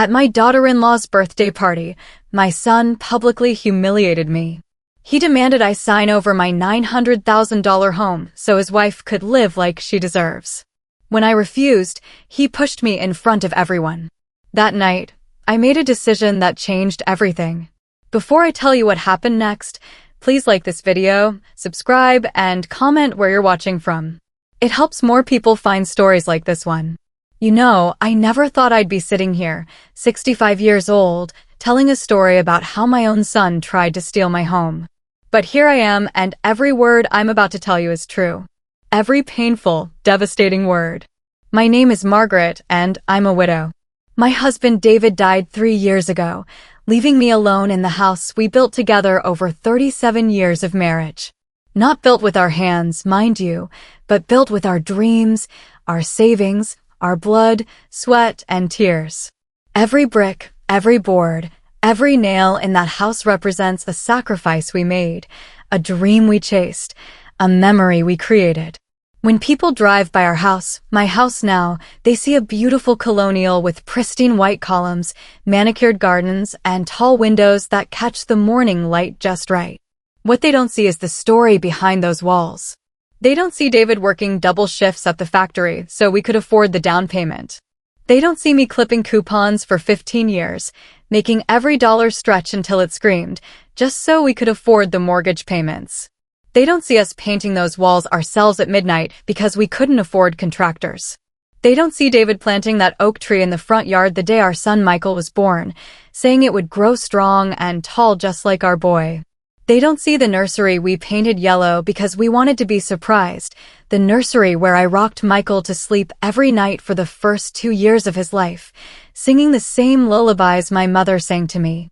At my daughter-in-law's birthday party, my son publicly humiliated me. He demanded I sign over my $900,000 home so his wife could live like she deserves. When I refused, he pushed me in front of everyone. That night, I made a decision that changed everything. Before I tell you what happened next, please like this video, subscribe, and comment where you're watching from. It helps more people find stories like this one. You know, I never thought I'd be sitting here, 65 years old, telling a story about how my own son tried to steal my home. But here I am, and every word I'm about to tell you is true. Every painful, devastating word. My name is Margaret, and I'm a widow. My husband David died 3 years ago, leaving me alone in the house we built together over 37 years of marriage. Not built with our hands, mind you, but built with our dreams, our savings, our blood, sweat, and tears. Every brick, every board, every nail in that house represents a sacrifice we made, a dream we chased, a memory we created. When people drive by our house, my house now, they see a beautiful colonial with pristine white columns, manicured gardens, and tall windows that catch the morning light just right. What they don't see is the story behind those walls. They don't see David working double shifts at the factory so we could afford the down payment. They don't see me clipping coupons for 15 years, making every dollar stretch until it screamed, just so we could afford the mortgage payments. They don't see us painting those walls ourselves at midnight because we couldn't afford contractors. They don't see David planting that oak tree in the front yard the day our son Michael was born, saying it would grow strong and tall just like our boy. They don't see the nursery we painted yellow because we wanted to be surprised, the nursery where I rocked Michael to sleep every night for the first 2 years of his life, singing the same lullabies my mother sang to me.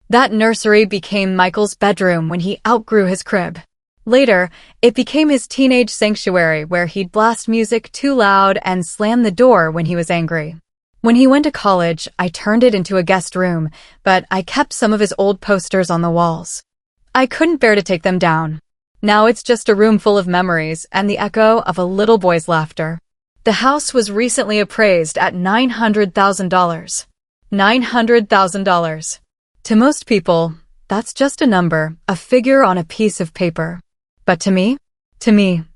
That nursery became Michael's bedroom when he outgrew his crib. Later, it became his teenage sanctuary where he'd blast music too loud and slam the door when he was angry. When he went to college, I turned it into a guest room, but I kept some of his old posters on the walls. I couldn't bear to take them down. Now it's just a room full of memories and the echo of a little boy's laughter. The house was recently appraised at $900,000. $900,000. To most people, that's just a number, a figure on a piece of paper. But to me,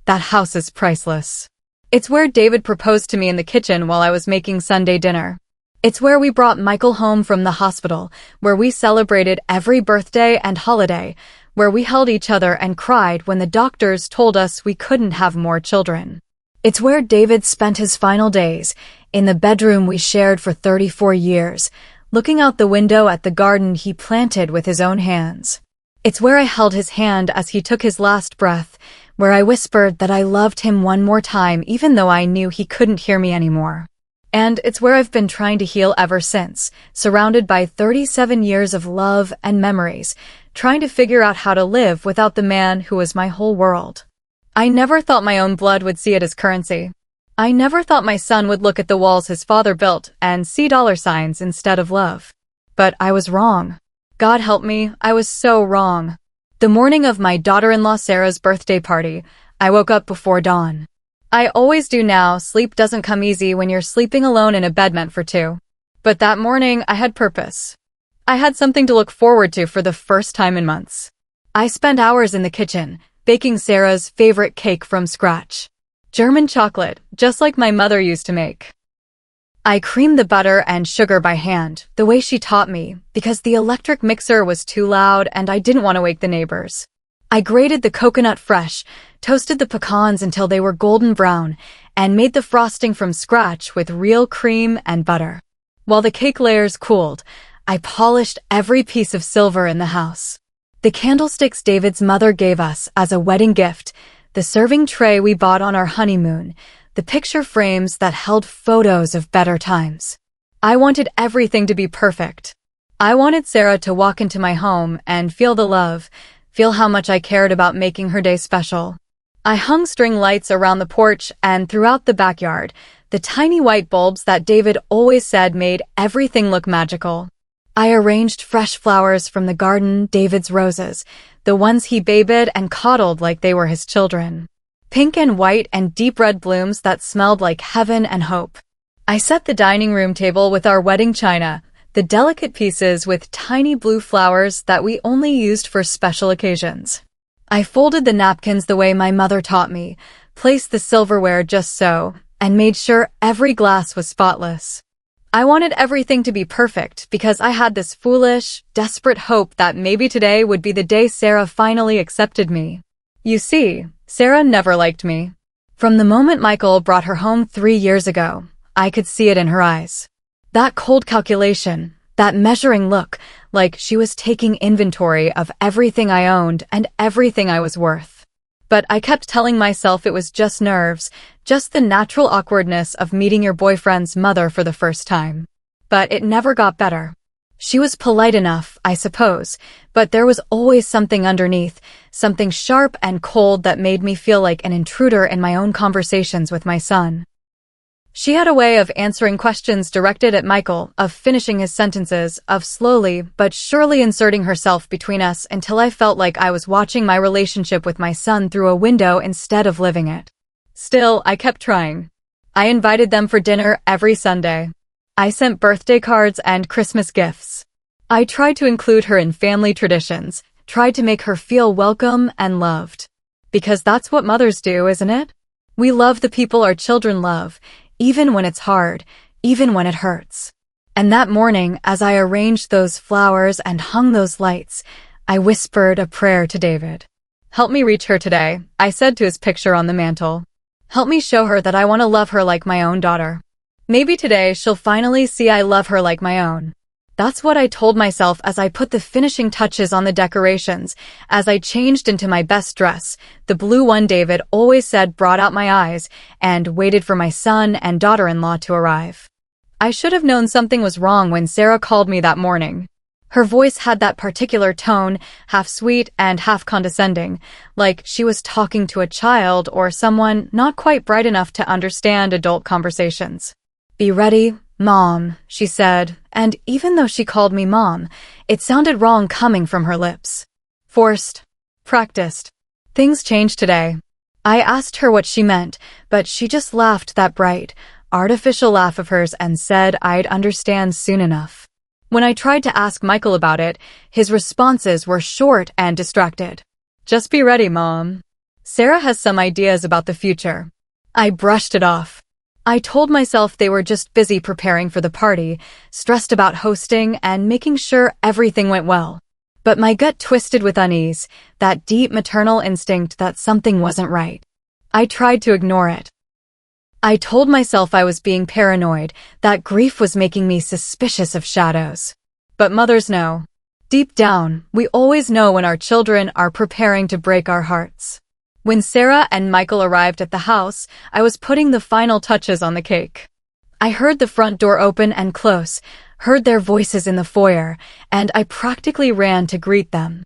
that house is priceless. It's where David proposed to me in the kitchen while I was making Sunday dinner. It's where we brought Michael home from the hospital, where we celebrated every birthday and holiday, where we held each other and cried when the doctors told us we couldn't have more children. It's where David spent his final days, in the bedroom we shared for 34 years, looking out the window at the garden he planted with his own hands. It's where I held his hand as he took his last breath, where I whispered that I loved him one more time even though I knew he couldn't hear me anymore. And it's where I've been trying to heal ever since, surrounded by 37 years of love and memories, trying to figure out how to live without the man who was my whole world. I never thought my own blood would see it as currency. I never thought my son would look at the walls his father built and see dollar signs instead of love. But I was wrong. God help me, I was so wrong. The morning of my daughter-in-law Sarah's birthday party, I woke up before dawn. I always do now. Sleep doesn't come easy when you're sleeping alone in a bed meant for two. But that morning, I had purpose. I had something to look forward to for the first time in months. I spent hours in the kitchen, baking Sarah's favorite cake from scratch. German chocolate, just like my mother used to make. I creamed the butter and sugar by hand, the way she taught me, because the electric mixer was too loud and I didn't want to wake the neighbors. I grated the coconut fresh, toasted the pecans until they were golden brown, and made the frosting from scratch with real cream and butter. While the cake layers cooled, I polished every piece of silver in the house. The candlesticks David's mother gave us as a wedding gift, the serving tray we bought on our honeymoon, the picture frames that held photos of better times. I wanted everything to be perfect. I wanted Sarah to walk into my home and feel the love, feel how much I cared about making her day special. I hung string lights around the porch and throughout the backyard, the tiny white bulbs that David always said made everything look magical. I arranged fresh flowers from the garden, David's roses, the ones he babied and coddled like they were his children. Pink and white and deep red blooms that smelled like heaven and hope. I set the dining room table with our wedding china, the delicate pieces with tiny blue flowers that we only used for special occasions. I folded the napkins the way my mother taught me, placed the silverware just so, and made sure every glass was spotless. I wanted everything to be perfect because I had this foolish, desperate hope that maybe today would be the day Sarah finally accepted me. You see, Sarah never liked me. From the moment Michael brought her home 3 years ago, I could see it in her eyes. That cold calculation, that measuring look, like she was taking inventory of everything I owned and everything I was worth. But I kept telling myself it was just nerves, just the natural awkwardness of meeting your boyfriend's mother for the first time. But it never got better. She was polite enough, I suppose, but there was always something underneath, something sharp and cold that made me feel like an intruder in my own conversations with my son. She had a way of answering questions directed at Michael, of finishing his sentences, of slowly but surely inserting herself between us until I felt like I was watching my relationship with my son through a window instead of living it. Still, I kept trying. I invited them for dinner every Sunday. I sent birthday cards and Christmas gifts. I tried to include her in family traditions, tried to make her feel welcome and loved. Because that's what mothers do, isn't it? We love the people our children love, even when it's hard, even when it hurts. And that morning, as I arranged those flowers and hung those lights, I whispered a prayer to David. "Help me reach her today," I said to his picture on the mantle. "Help me show her that I want to love her like my own daughter. Maybe today she'll finally see I love her like my own." That's what I told myself as I put the finishing touches on the decorations, as I changed into my best dress, the blue one David always said brought out my eyes, and waited for my son and daughter-in-law to arrive. I should have known something was wrong when Sarah called me that morning. Her voice had that particular tone, half sweet and half condescending, like she was talking to a child or someone not quite bright enough to understand adult conversations. "Be ready, Mom," she said, and even though she called me Mom, it sounded wrong coming from her lips. Forced. Practiced. Things changed today. I asked her what she meant, but she just laughed that bright, artificial laugh of hers and said I'd understand soon enough. When I tried to ask Michael about it, his responses were short and distracted. "Just be ready, Mom. Sarah has some ideas about the future." I brushed it off. I told myself they were just busy preparing for the party, stressed about hosting and making sure everything went well. But my gut twisted with unease, that deep maternal instinct that something wasn't right. I tried to ignore it. I told myself I was being paranoid, that grief was making me suspicious of shadows. But mothers know. Deep down, we always know when our children are preparing to break our hearts. When Sarah and Michael arrived at the house, I was putting the final touches on the cake. I heard the front door open and close, heard their voices in the foyer, and I practically ran to greet them.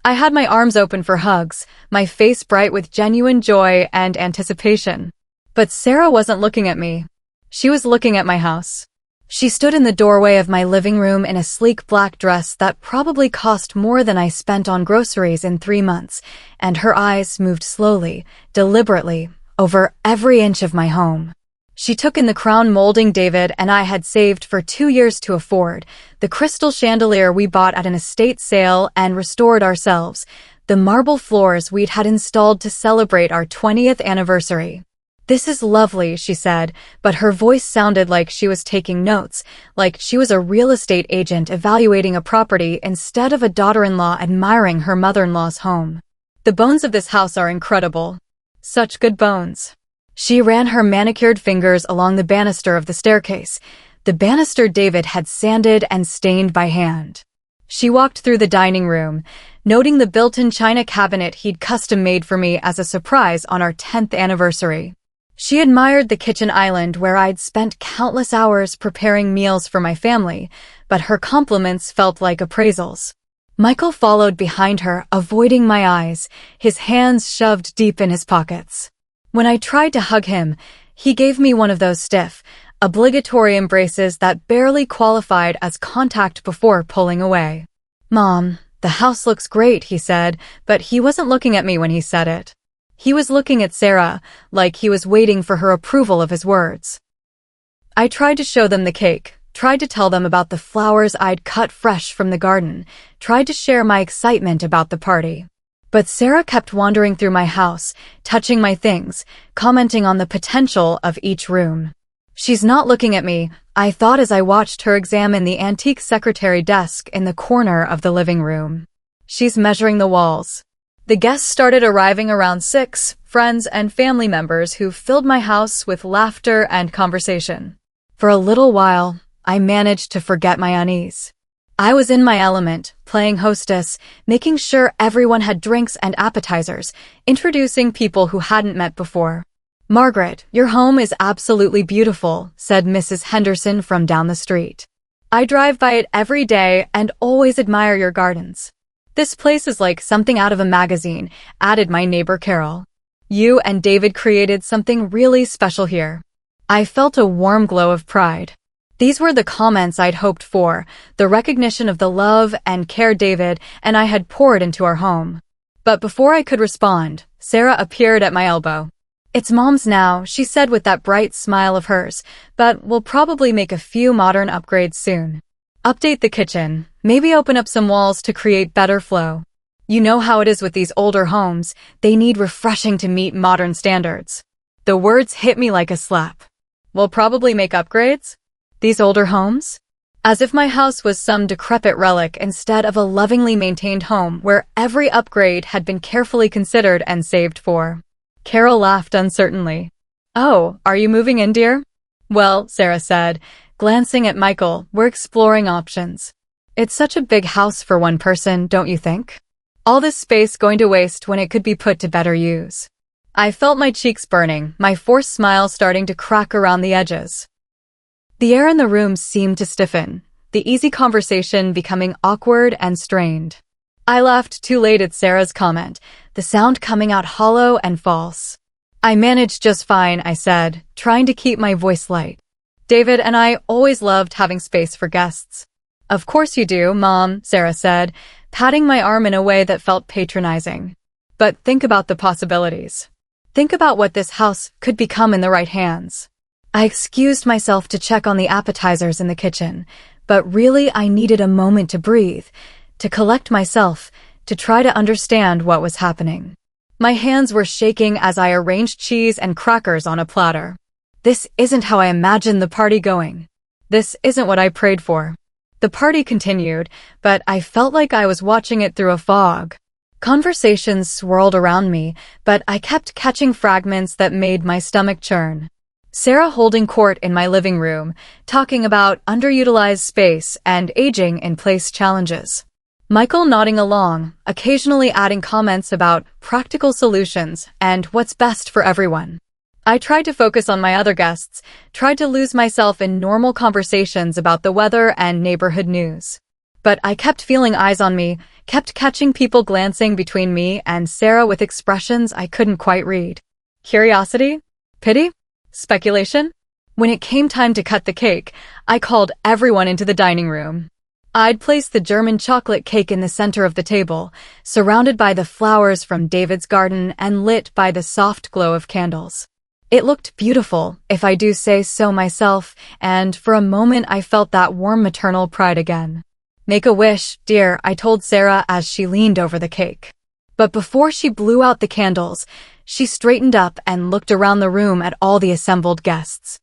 I had my arms open for hugs, my face bright with genuine joy and anticipation. But Sarah wasn't looking at me. She was looking at my house. She stood in the doorway of my living room in a sleek black dress that probably cost more than I spent on groceries in 3 months, and her eyes moved slowly, deliberately, over every inch of my home. She took in the crown molding David and I had saved for 2 years to afford, the crystal chandelier we bought at an estate sale and restored ourselves, the marble floors we'd had installed to celebrate our 20th anniversary. "This is lovely," she said, but her voice sounded like she was taking notes, like she was a real estate agent evaluating a property instead of a daughter-in-law admiring her mother-in-law's home. "The bones of this house are incredible. Such good bones." She ran her manicured fingers along the banister of the staircase, the banister David had sanded and stained by hand. She walked through the dining room, noting the built-in china cabinet he'd custom-made for me as a surprise on our 10th anniversary. She admired the kitchen island where I'd spent countless hours preparing meals for my family, but her compliments felt like appraisals. Michael followed behind her, avoiding my eyes, his hands shoved deep in his pockets. When I tried to hug him, he gave me one of those stiff, obligatory embraces that barely qualified as contact before pulling away. "Mom, the house looks great," he said, but he wasn't looking at me when he said it. He was looking at Sarah, like he was waiting for her approval of his words. I tried to show them the cake, tried to tell them about the flowers I'd cut fresh from the garden, tried to share my excitement about the party. But Sarah kept wandering through my house, touching my things, commenting on the potential of each room. She's not looking at me, I thought as I watched her examine the antique secretary desk in the corner of the living room. She's measuring the walls. The guests started arriving around 6, friends and family members who filled my house with laughter and conversation. For a little while, I managed to forget my unease. I was in my element, playing hostess, making sure everyone had drinks and appetizers, introducing people who hadn't met before. "Margaret, your home is absolutely beautiful," said Mrs. Henderson from down the street. "I drive by it every day and always admire your gardens. This place is like something out of a magazine," added my neighbor Carol. "You and David created something really special here." I felt a warm glow of pride. These were the comments I'd hoped for, the recognition of the love and care David and I had poured into our home. But before I could respond, Sarah appeared at my elbow. "It's Mom's now," she said with that bright smile of hers, "but we'll probably make a few modern upgrades soon. Update the kitchen, maybe open up some walls to create better flow. You know how it is with these older homes, they need refreshing to meet modern standards." The words hit me like a slap. "We'll probably make upgrades? These older homes?" As if my house was some decrepit relic instead of a lovingly maintained home where every upgrade had been carefully considered and saved for. Carol laughed uncertainly. "Oh, are you moving in, dear?" "Well," Sarah said, glancing at Michael, "we're exploring options. It's such a big house for one person, don't you think? All this space going to waste when it could be put to better use." I felt my cheeks burning, my forced smile starting to crack around the edges. The air in the room seemed to stiffen, the easy conversation becoming awkward and strained. I laughed too late at Sarah's comment, the sound coming out hollow and false. "I managed just fine," I said, trying to keep my voice light. "David and I always loved having space for guests." "Of course you do, Mom," Sarah said, patting my arm in a way that felt patronizing. "But think about the possibilities. Think about what this house could become in the right hands." I excused myself to check on the appetizers in the kitchen, but really I needed a moment to breathe, to collect myself, to try to understand what was happening. My hands were shaking as I arranged cheese and crackers on a platter. This isn't how I imagined the party going. This isn't what I prayed for. The party continued, but I felt like I was watching it through a fog. Conversations swirled around me, but I kept catching fragments that made my stomach churn. Sarah holding court in my living room, talking about underutilized space and aging-in-place challenges. Michael nodding along, occasionally adding comments about practical solutions and what's best for everyone. I tried to focus on my other guests, tried to lose myself in normal conversations about the weather and neighborhood news. But I kept feeling eyes on me, kept catching people glancing between me and Sarah with expressions I couldn't quite read. Curiosity? Pity? Speculation? When it came time to cut the cake, I called everyone into the dining room. I'd placed the German chocolate cake in the center of the table, surrounded by the flowers from David's garden and lit by the soft glow of candles. It looked beautiful, if I do say so myself, and for a moment I felt that warm maternal pride again. "Make a wish, dear," I told Sarah as she leaned over the cake. But before she blew out the candles, she straightened up and looked around the room at all the assembled guests.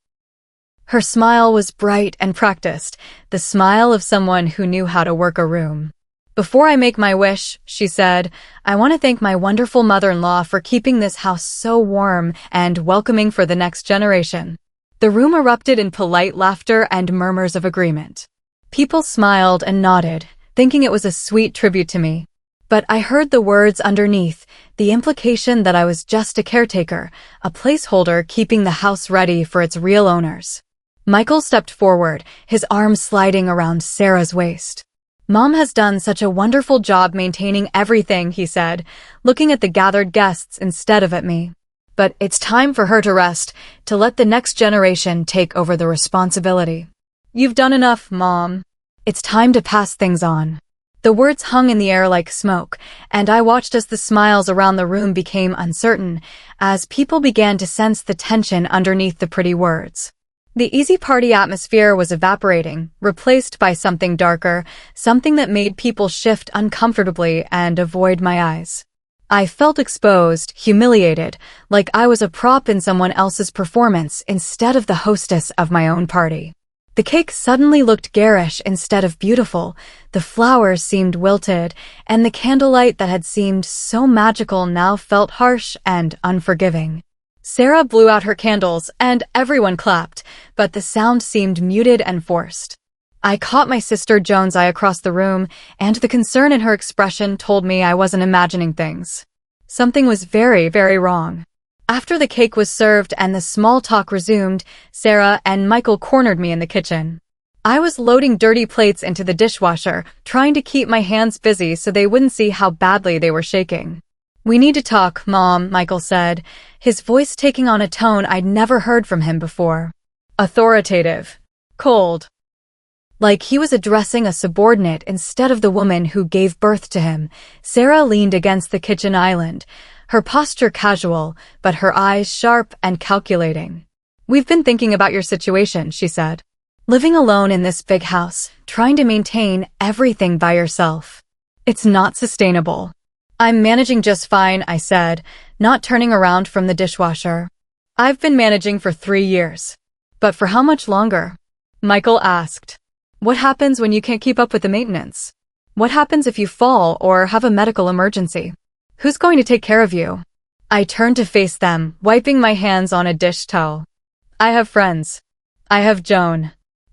Her smile was bright and practiced, the smile of someone who knew how to work a room. "Before I make my wish," she said, "I want to thank my wonderful mother-in-law for keeping this house so warm and welcoming for the next generation." The room erupted in polite laughter and murmurs of agreement. People smiled and nodded, thinking it was a sweet tribute to me. But I heard the words underneath, the implication that I was just a caretaker, a placeholder keeping the house ready for its real owners. Michael stepped forward, his arm sliding around Sarah's waist. "Mom has done such a wonderful job maintaining everything," he said, looking at the gathered guests instead of at me. "But it's time for her to rest, to let the next generation take over the responsibility. You've done enough, Mom. It's time to pass things on." The words hung in the air like smoke, and I watched as the smiles around the room became uncertain, as people began to sense the tension underneath the pretty words. The easy party atmosphere was evaporating, replaced by something darker, something that made people shift uncomfortably and avoid my eyes. I felt exposed, humiliated, like I was a prop in someone else's performance instead of the hostess of my own party. The cake suddenly looked garish instead of beautiful, the flowers seemed wilted, and the candlelight that had seemed so magical now felt harsh and unforgiving. Sarah blew out her candles, and everyone clapped, but the sound seemed muted and forced. I caught my sister Joan's eye across the room, and the concern in her expression told me I wasn't imagining things. Something was very, very wrong. After the cake was served and the small talk resumed, Sarah and Michael cornered me in the kitchen. I was loading dirty plates into the dishwasher, trying to keep my hands busy so they wouldn't see how badly they were shaking. "We need to talk, Mom," Michael said, his voice taking on a tone I'd never heard from him before. Authoritative. Cold. Like he was addressing a subordinate instead of the woman who gave birth to him. Sarah leaned against the kitchen island, her posture casual, but her eyes sharp and calculating. "We've been thinking about your situation," she said. "Living alone in this big house, trying to maintain everything by yourself. It's not sustainable." "I'm managing just fine," I said, not turning around from the dishwasher. "I've been managing for 3 years. But for how much longer?" Michael asked. "What happens when you can't keep up with the maintenance? What happens if you fall or have a medical emergency? Who's going to take care of you?" I turned to face them, wiping my hands on a dish towel. "I have friends. I have Joan.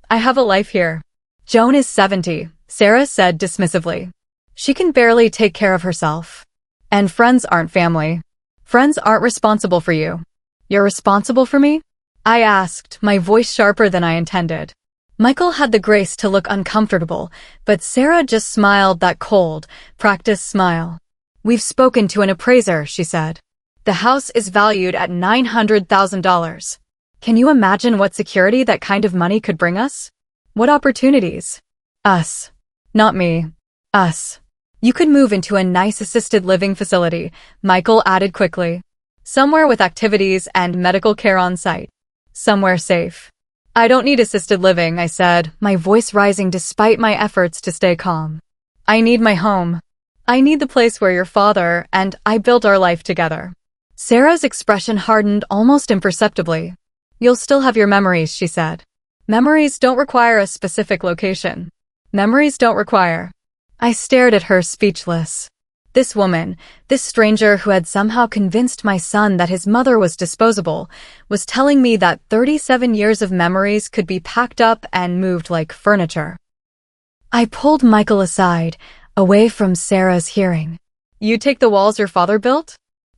I have a life here." "Joan is 70, Sarah said dismissively. "She can barely take care of herself. And friends aren't family. Friends aren't responsible for you." "You're responsible for me?" I asked, my voice sharper than I intended. Michael had the grace to look uncomfortable, but Sarah just smiled that cold, practiced smile. "We've spoken to an appraiser," she said. "The house is valued at $900,000. Can you imagine what security that kind of money could bring us? What opportunities? Us. Not me. Us. You could move into a nice assisted living facility," Michael added quickly. "Somewhere with activities and medical care on site. Somewhere safe." "I don't need assisted living," I said, my voice rising despite my efforts to stay calm. "I need my home. I need the place where your father and I built our life together." Sarah's expression hardened almost imperceptibly. "You'll still have your memories," she said. "Memories don't require a specific location. Memories don't require." I stared at her, speechless. This woman, this stranger who had somehow convinced my son that his mother was disposable, was telling me that 37 years of memories could be packed up and moved like furniture. I pulled Michael aside, away from Sarah's hearing. "You take the walls your father built?"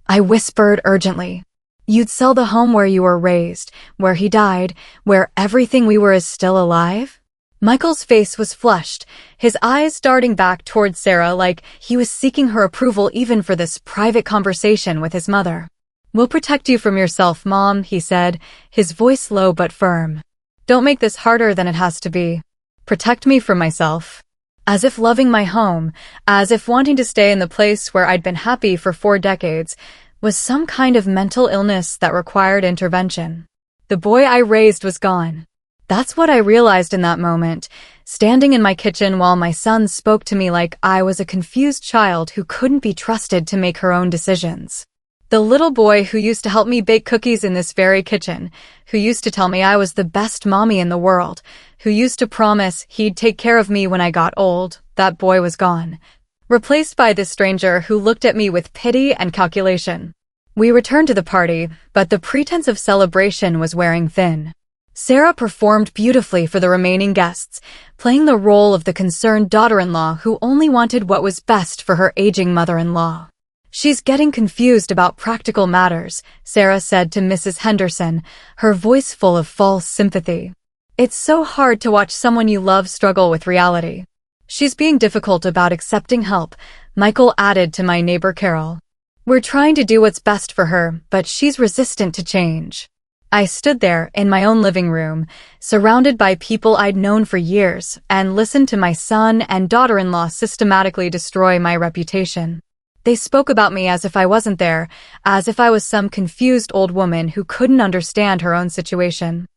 I whispered urgently. "You'd sell the home where you were raised, where he died, where everything we were is still alive?" Michael's face was flushed, his eyes darting back toward Sarah like he was seeking her approval even for this private conversation with his mother. "We'll protect you from yourself, Mom," he said, his voice low but firm. "Don't make this harder than it has to be. Protect me from myself." As if loving my home, as if wanting to stay in the place where I'd been happy for 4 decades, was some kind of mental illness that required intervention. The boy I raised was gone. That's what I realized in that moment, standing in my kitchen while my son spoke to me like I was a confused child who couldn't be trusted to make her own decisions. The little boy who used to help me bake cookies in this very kitchen, who used to tell me I was the best mommy in the world, who used to promise he'd take care of me when I got old, that boy was gone, replaced by this stranger who looked at me with pity and calculation. We returned to the party, but the pretense of celebration was wearing thin. Sarah performed beautifully for the remaining guests, playing the role of the concerned daughter-in-law who only wanted what was best for her aging mother-in-law. "She's getting confused about practical matters," Sarah said to Mrs. Henderson, her voice full of false sympathy. "It's so hard to watch someone you love struggle with reality." "She's being difficult about accepting help," Michael added to my neighbor Carol. "We're trying to do what's best for her, but she's resistant to change." I stood there in my own living room, surrounded by people I'd known for years, and listened to my son and daughter-in-law systematically destroy my reputation. They spoke about me as if I wasn't there, as if I was some confused old woman who couldn't understand her own situation.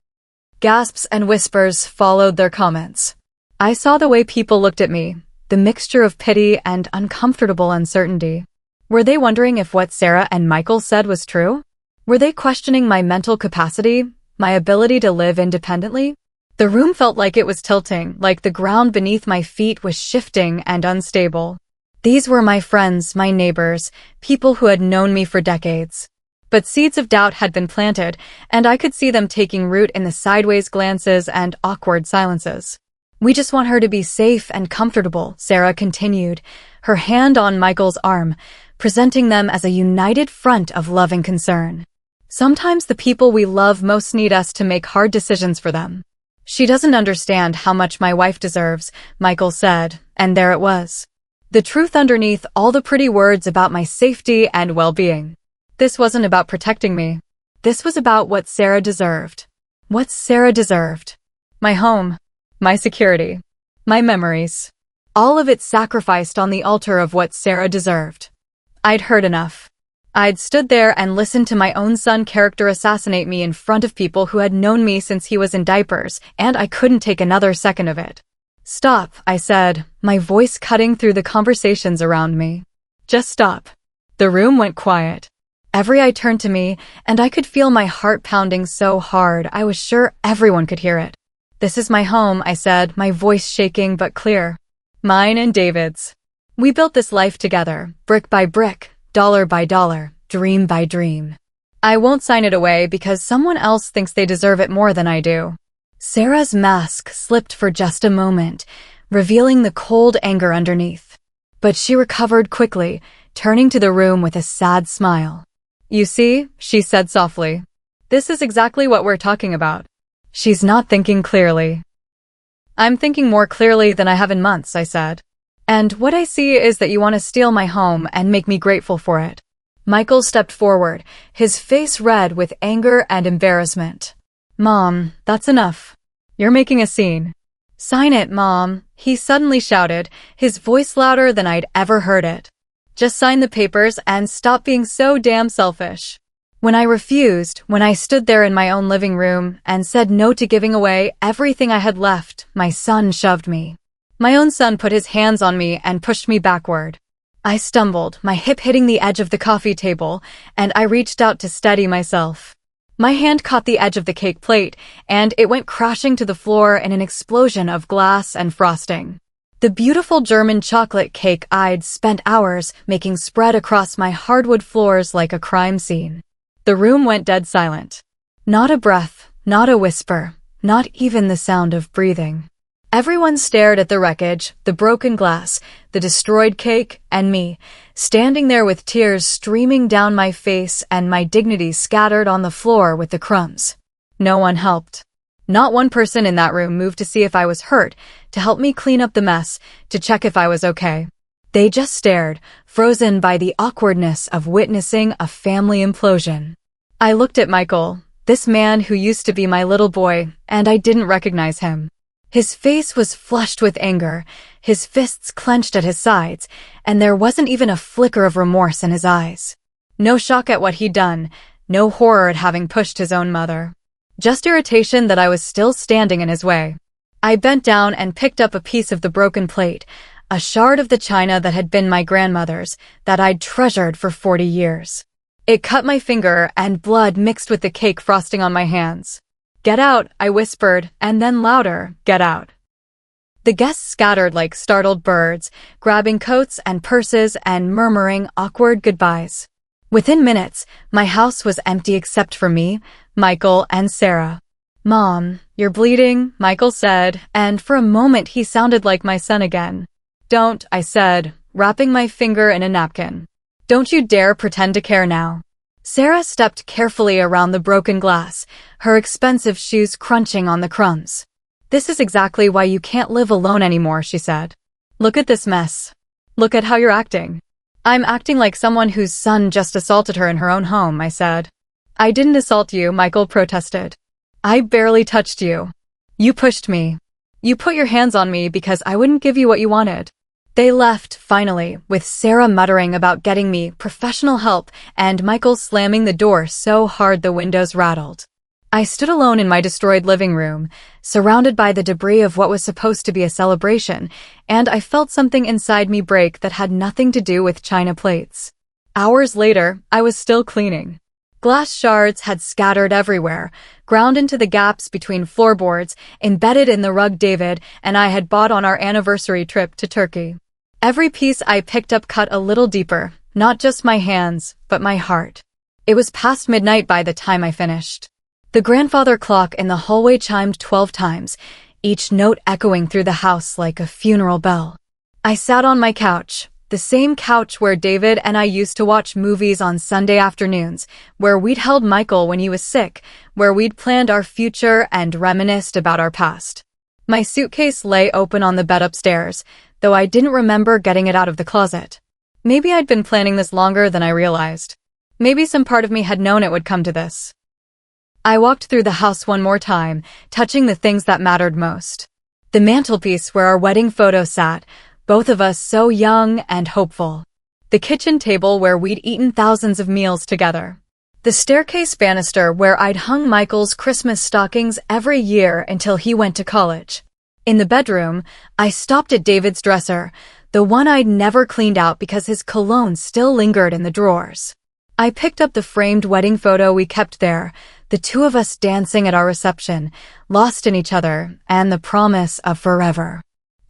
Gasps and whispers followed their comments. I saw the way people looked at me, the mixture of pity and uncomfortable uncertainty. Were they wondering if what Sarah and Michael said was true? Were they questioning my mental capacity, my ability to live independently? The room felt like it was tilting, like the ground beneath my feet was shifting and unstable. These were my friends, my neighbors, people who had known me for decades. But seeds of doubt had been planted, and I could see them taking root in the sideways glances and awkward silences. We just want her to be safe and comfortable, Sarah continued, her hand on Michael's arm, presenting them as a united front of loving concern. Sometimes the people we love most need us to make hard decisions for them. She doesn't understand how much my wife deserves, Michael said, and there it was. The truth underneath all the pretty words about my safety and well-being. This wasn't about protecting me. This was about what Sarah deserved. What Sarah deserved. My home. My security. My memories. All of it sacrificed on the altar of what Sarah deserved. I'd heard enough. I'd stood there and listened to my own son character assassinate me in front of people who had known me since he was in diapers, and I couldn't take another second of it. Stop, I said, my voice cutting through the conversations around me. Just stop. The room went quiet. Every eye turned to me, and I could feel my heart pounding so hard I was sure everyone could hear it. This is my home, I said, my voice shaking but clear. Mine and David's. We built this life together, brick by brick, dollar by dollar, dream by dream. I won't sign it away because someone else thinks they deserve it more than I do. Sarah's mask slipped for just a moment, revealing the cold anger underneath. But she recovered quickly, turning to the room with a sad smile. You see, she said softly. This is exactly what we're talking about. She's not thinking clearly. I'm thinking more clearly than I have in months, I said. And what I see is that you want to steal my home and make me grateful for it. Michael stepped forward, his face red with anger and embarrassment. Mom, that's enough. You're making a scene. Sign it, Mom, he suddenly shouted, his voice louder than I'd ever heard it. Just sign the papers and stop being so damn selfish. When I refused, when I stood there in my own living room and said no to giving away everything I had left, my son shoved me. My own son put his hands on me and pushed me backward. I stumbled, my hip hitting the edge of the coffee table, and I reached out to steady myself. My hand caught the edge of the cake plate, and it went crashing to the floor in an explosion of glass and frosting. The beautiful German chocolate cake I'd spent hours making spread across my hardwood floors like a crime scene. The room went dead silent. Not a breath, not a whisper, not even the sound of breathing. Everyone stared at the wreckage, the broken glass, the destroyed cake, and me, standing there with tears streaming down my face and my dignity scattered on the floor with the crumbs. No one helped. Not one person in that room moved to see if I was hurt, to help me clean up the mess, to check if I was okay. They just stared, frozen by the awkwardness of witnessing a family implosion. I looked at Michael, this man who used to be my little boy, and I didn't recognize him. His face was flushed with anger, his fists clenched at his sides, and there wasn't even a flicker of remorse in his eyes. No shock at what he'd done, no horror at having pushed his own mother. Just irritation that I was still standing in his way. I bent down and picked up a piece of the broken plate, a shard of the china that had been my grandmother's, that I'd treasured for 40 years. It cut my finger and blood mixed with the cake frosting on my hands. Get out, I whispered, and then louder, get out. The guests scattered like startled birds, grabbing coats and purses and murmuring awkward goodbyes. Within minutes, my house was empty except for me, Michael, and Sarah. Mom, you're bleeding, Michael said, and for a moment he sounded like my son again. Don't, I said, wrapping my finger in a napkin. Don't you dare pretend to care now. Sarah stepped carefully around the broken glass, her expensive shoes crunching on the crumbs. This is exactly why you can't live alone anymore, she said. Look at this mess. Look at how you're acting. I'm acting like someone whose son just assaulted her in her own home, I said. I didn't assault you, Michael protested. I barely touched you. You pushed me. You put your hands on me because I wouldn't give you what you wanted. They left, finally, with Sarah muttering about getting me professional help and Michael slamming the door so hard the windows rattled. I stood alone in my destroyed living room, surrounded by the debris of what was supposed to be a celebration, and I felt something inside me break that had nothing to do with china plates. Hours later, I was still cleaning. Glass shards had scattered everywhere, ground into the gaps between floorboards, embedded in the rug David and I had bought on our anniversary trip to Turkey. Every piece I picked up cut a little deeper, not just my hands, but my heart. It was past midnight by the time I finished. The grandfather clock in the hallway chimed 12 times, each note echoing through the house like a funeral bell. I sat on my couch, the same couch where David and I used to watch movies on Sunday afternoons, where we'd held Michael when he was sick, where we'd planned our future and reminisced about our past. My suitcase lay open on the bed upstairs, though I didn't remember getting it out of the closet. Maybe I'd been planning this longer than I realized. Maybe some part of me had known it would come to this. I walked through the house one more time, touching the things that mattered most. The mantelpiece where our wedding photo sat, both of us so young and hopeful. The kitchen table where we'd eaten thousands of meals together. The staircase banister where I'd hung Michael's Christmas stockings every year until he went to college. In the bedroom, I stopped at David's dresser, the one I'd never cleaned out because his cologne still lingered in the drawers. I picked up the framed wedding photo we kept there, the two of us dancing at our reception, lost in each other, and the promise of forever.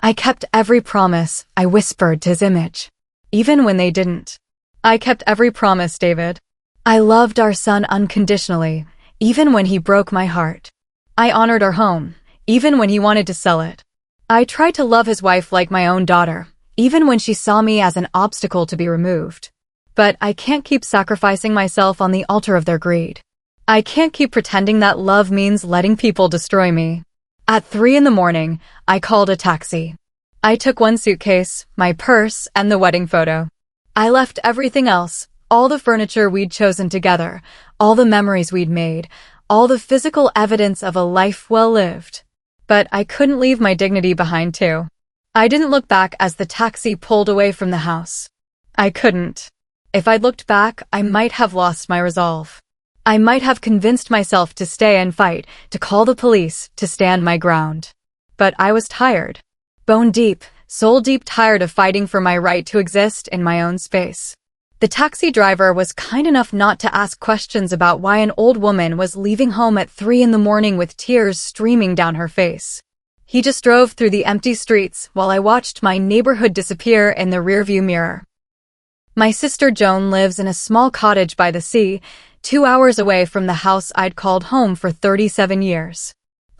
I kept every promise I whispered to his image, even when they didn't. I kept every promise, David. I loved our son unconditionally, even when he broke my heart. I honored our home, even when he wanted to sell it. I tried to love his wife like my own daughter, even when she saw me as an obstacle to be removed. But I can't keep sacrificing myself on the altar of their greed. I can't keep pretending that love means letting people destroy me. At 3 a.m, I called a taxi. I took one suitcase, my purse, and the wedding photo. I left everything else, all the furniture we'd chosen together, all the memories we'd made, all the physical evidence of a life well lived. But I couldn't leave my dignity behind too. I didn't look back as the taxi pulled away from the house. I couldn't. If I'd looked back, I might have lost my resolve. I might have convinced myself to stay and fight, to call the police, to stand my ground. But I was tired. Bone deep, soul deep tired of fighting for my right to exist in my own space. The taxi driver was kind enough not to ask questions about why an old woman was leaving home at 3 a.m. with tears streaming down her face. He just drove through the empty streets while I watched my neighborhood disappear in the rearview mirror. My sister Joan lives in a small cottage by the sea, 2 hours away from the house I'd called home for 37 years.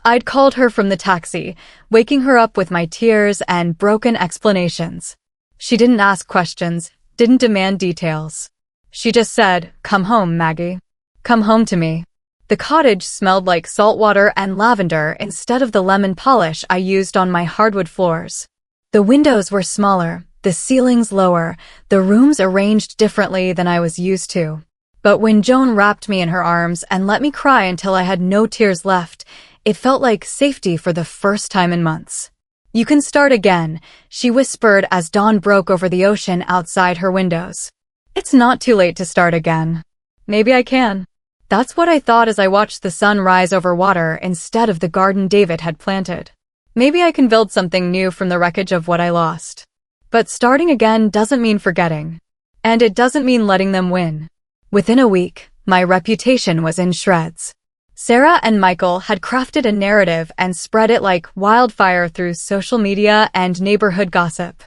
I'd called her from the taxi, waking her up with my tears and broken explanations. She didn't ask questions, didn't demand details. She just said, "Come home, Maggie. Come home to me." The cottage smelled like salt water and lavender instead of the lemon polish I used on my hardwood floors. The windows were smaller, the ceilings lower, the rooms arranged differently than I was used to. But when Joan wrapped me in her arms and let me cry until I had no tears left, it felt like safety for the first time in months. "You can start again," she whispered as dawn broke over the ocean outside her windows. "It's not too late to start again. Maybe I can." That's what I thought as I watched the sun rise over water instead of the garden David had planted. Maybe I can build something new from the wreckage of what I lost. But starting again doesn't mean forgetting. And it doesn't mean letting them win. Within a week, my reputation was in shreds. Sarah and Michael had crafted a narrative and spread it like wildfire through social media and neighborhood gossip.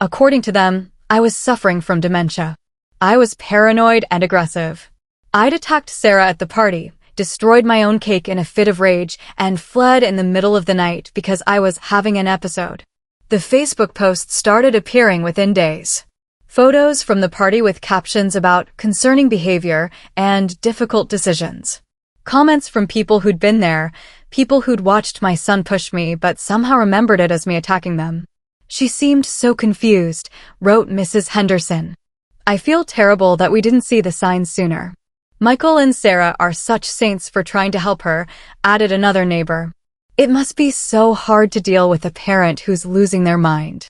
According to them, I was suffering from dementia. I was paranoid and aggressive. I'd attacked Sarah at the party, destroyed my own cake in a fit of rage, and fled in the middle of the night because I was having an episode. The Facebook posts started appearing within days. Photos from the party with captions about concerning behavior and difficult decisions. Comments from people who'd been there, people who'd watched my son push me but somehow remembered it as me attacking them. "She seemed so confused," wrote Mrs. Henderson. "I feel terrible that we didn't see the signs sooner." "Michael and Sarah are such saints for trying to help her," added another neighbor. "It must be so hard to deal with a parent who's losing their mind."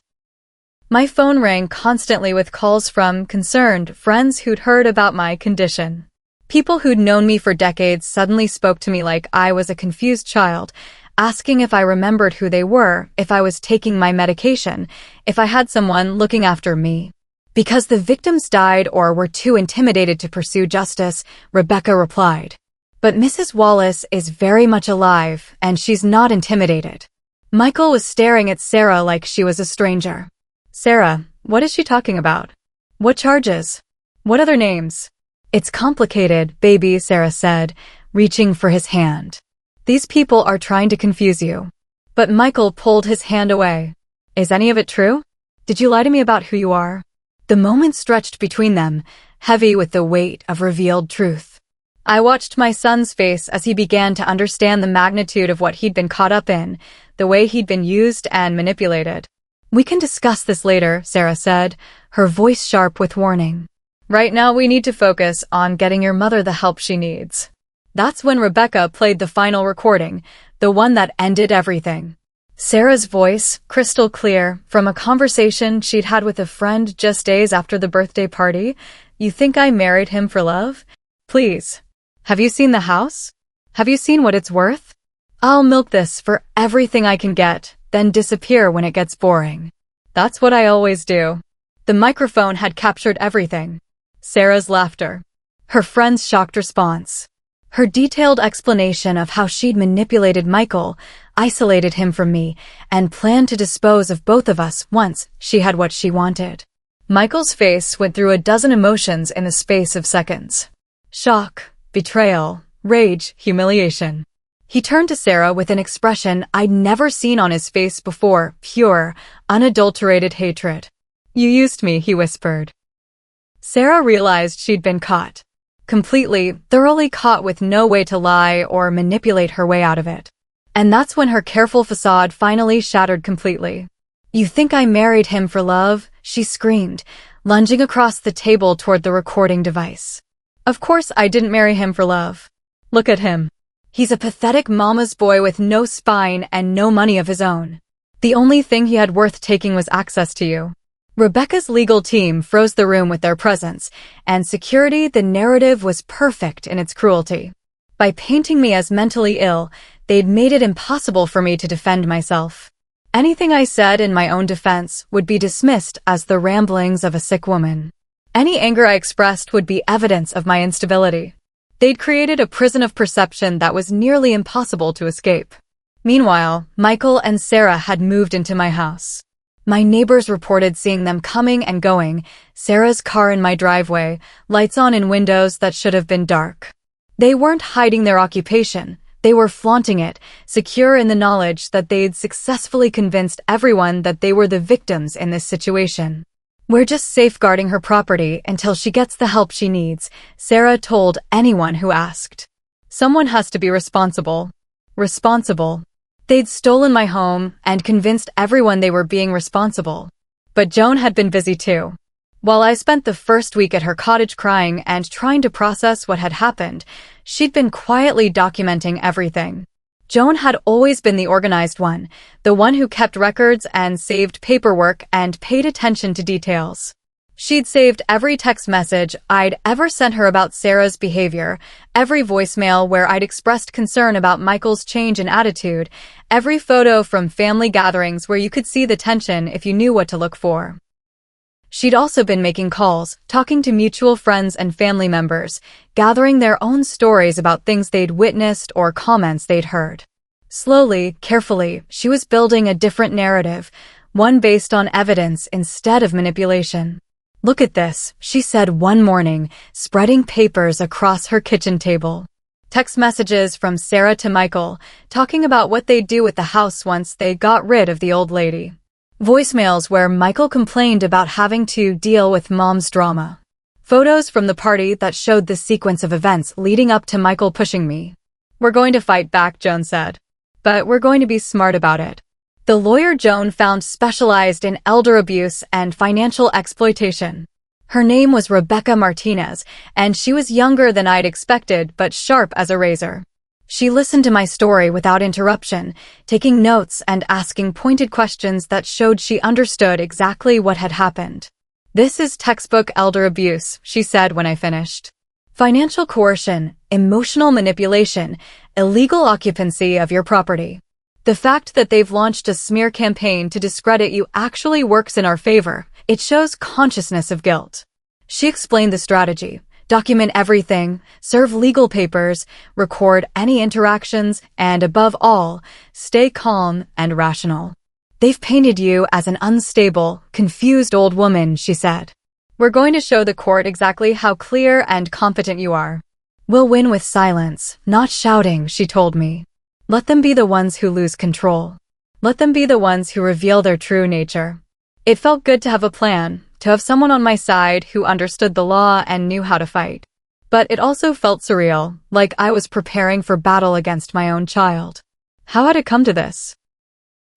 My phone rang constantly with calls from concerned friends who'd heard about my condition. People who'd known me for decades suddenly spoke to me like I was a confused child, asking if I remembered who they were, if I was taking my medication, if I had someone looking after me. Because the victims died or were too intimidated to pursue justice, Rebecca replied. But Mrs. Wallace is very much alive, and she's not intimidated. Michael was staring at Sarah like she was a stranger. Sarah, what is she talking about? What charges? What other names? It's complicated, baby, Sarah said, reaching for his hand. These people are trying to confuse you. But Michael pulled his hand away. Is any of it true? Did you lie to me about who you are? The moment stretched between them, heavy with the weight of revealed truth. I watched my son's face as he began to understand the magnitude of what he'd been caught up in, the way he'd been used and manipulated. We can discuss this later, Sarah said, her voice sharp with warning. Right now we need to focus on getting your mother the help she needs. That's when Rebecca played the final recording, the one that ended everything. Sarah's voice, crystal clear, from a conversation she'd had with a friend just days after the birthday party. You think I married him for love? Please. Have you seen the house? Have you seen what it's worth? I'll milk this for everything I can get, then disappear when it gets boring. That's what I always do. The microphone had captured everything. Sarah's laughter. Her friend's shocked response. Her detailed explanation of how she'd manipulated Michael, isolated him from me, and planned to dispose of both of us once she had what she wanted. Michael's face went through a dozen emotions in the space of seconds. Shock, betrayal, rage, humiliation. He turned to Sarah with an expression I'd never seen on his face before, pure, unadulterated hatred. You used me, he whispered. Sarah realized she'd been caught. Completely, thoroughly caught with no way to lie or manipulate her way out of it. And that's when her careful facade finally shattered completely. You think I married him for love? She screamed, lunging across the table toward the recording device. Of course I didn't marry him for love. Look at him. He's a pathetic mama's boy with no spine and no money of his own. The only thing he had worth taking was access to you. Rebecca's legal team froze the room with their presence, and security, the narrative was perfect in its cruelty. By painting me as mentally ill, they'd made it impossible for me to defend myself. Anything I said in my own defense would be dismissed as the ramblings of a sick woman. Any anger I expressed would be evidence of my instability. They'd created a prison of perception that was nearly impossible to escape. Meanwhile, Michael and Sarah had moved into my house. My neighbors reported seeing them coming and going, Sarah's car in my driveway, lights on in windows that should have been dark. They weren't hiding their occupation. They were flaunting it, secure in the knowledge that they'd successfully convinced everyone that they were the victims in this situation. We're just safeguarding her property until she gets the help she needs, Sarah told anyone who asked. Someone has to be responsible. Responsible. They'd stolen my home and convinced everyone they were being responsible. But Joan had been busy too. While I spent the first week at her cottage crying and trying to process what had happened, she'd been quietly documenting everything. Joan had always been the organized one, the one who kept records and saved paperwork and paid attention to details. She'd saved every text message I'd ever sent her about Sarah's behavior, every voicemail where I'd expressed concern about Michael's change in attitude, every photo from family gatherings where you could see the tension if you knew what to look for. She'd also been making calls, talking to mutual friends and family members, gathering their own stories about things they'd witnessed or comments they'd heard. Slowly, carefully, she was building a different narrative, one based on evidence instead of manipulation. Look at this, she said one morning, spreading papers across her kitchen table. Text messages from Sarah to Michael, talking about what they'd do with the house once they got rid of the old lady. Voicemails where Michael complained about having to deal with Mom's drama. Photos from the party that showed the sequence of events leading up to Michael pushing me. We're going to fight back, Joan said. But we're going to be smart about it. The lawyer Joan found specialized in elder abuse and financial exploitation. Her name was Rebecca Martinez, and she was younger than I'd expected but sharp as a razor. She listened to my story without interruption, taking notes and asking pointed questions that showed she understood exactly what had happened. This is textbook elder abuse, she said when I finished. financial coercion, emotional manipulation, illegal occupancy of your property. The fact that they've launched a smear campaign to discredit you actually works in our favor. It shows consciousness of guilt. She explained the strategy. Document everything, serve legal papers, record any interactions, and above all, stay calm and rational. They've painted you as an unstable, confused old woman, she said. We're going to show the court exactly how clear and competent you are. We'll win with silence, not shouting, she told me. Let them be the ones who lose control. Let them be the ones who reveal their true nature. It felt good to have a plan, to have someone on my side who understood the law and knew how to fight. But it also felt surreal, like I was preparing for battle against my own child. How had it come to this?